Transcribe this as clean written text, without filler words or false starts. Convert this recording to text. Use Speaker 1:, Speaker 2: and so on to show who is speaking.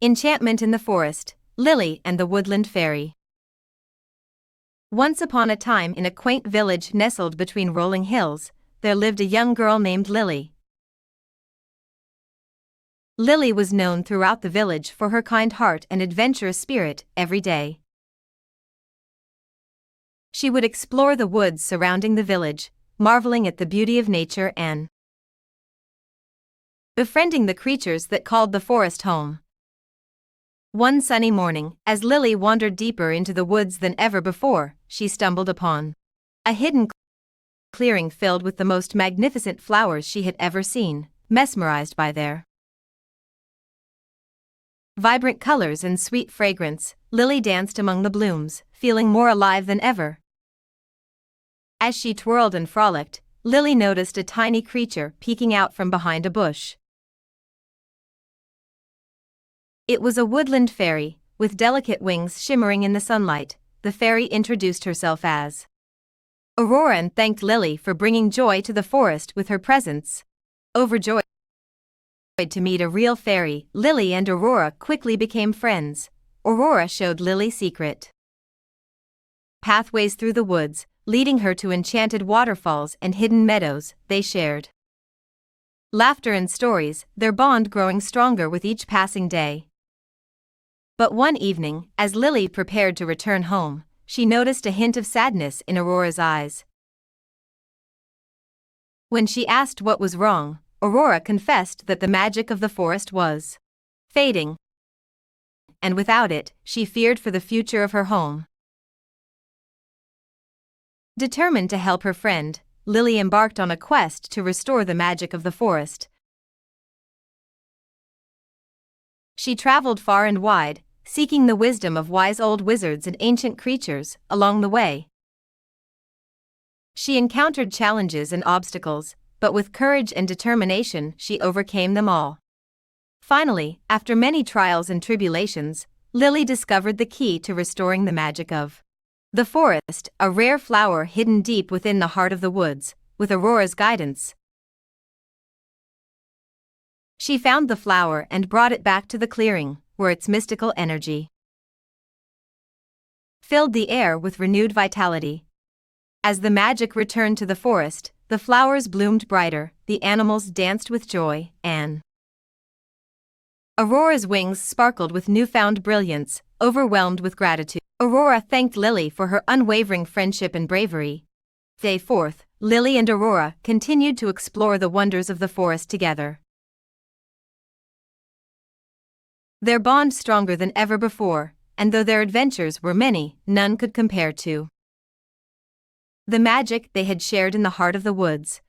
Speaker 1: Enchantment in the Forest, Lily and the Woodland Fairy. Once upon a time, in a quaint village nestled between rolling hills, there lived a young girl named Lily. Lily was known throughout the village for her kind heart and adventurous spirit. Every day, she would explore the woods surrounding the village, marveling at the beauty of nature and befriending the creatures that called the forest home. One sunny morning, as Lily wandered deeper into the woods than ever before, she stumbled upon a hidden clearing filled with the most magnificent flowers she had ever seen. Mesmerized by their vibrant colors and sweet fragrance, Lily danced among the blooms, feeling more alive than ever. As she twirled and frolicked, Lily noticed a tiny creature peeking out from behind a bush. It was a woodland fairy, with delicate wings shimmering in the sunlight. The fairy introduced herself as Aurora and thanked Lily for bringing joy to the forest with her presence. Overjoyed to meet a real fairy, Lily and Aurora quickly became friends. Aurora showed Lily secret pathways through the woods, leading her to enchanted waterfalls and hidden meadows. They shared laughter and stories, their bond growing stronger with each passing day. But one evening, as Lily prepared to return home, she noticed a hint of sadness in Aurora's eyes. When she asked what was wrong, Aurora confessed that the magic of the forest was fading, and without it, she feared for the future of her home. Determined to help her friend, Lily embarked on a quest to restore the magic of the forest. She traveled far and wide, seeking the wisdom of wise old wizards and ancient creatures. Along the way, she encountered challenges and obstacles, but with courage and determination she overcame them all. Finally, after many trials and tribulations, Lily discovered the key to restoring the magic of the forest, a rare flower hidden deep within the heart of the woods. With Aurora's guidance, she found the flower and brought it back to the clearing, where its mystical energy filled the air with renewed vitality. As the magic returned to the forest, the flowers bloomed brighter, the animals danced with joy, and Aurora's wings sparkled with newfound brilliance. Overwhelmed with gratitude, Aurora thanked Lily for her unwavering friendship and bravery. Day 4th, Lily and Aurora continued to explore the wonders of the forest together. Their bond stronger than ever before, and though their adventures were many, none could compare to the magic they had shared in the heart of the woods.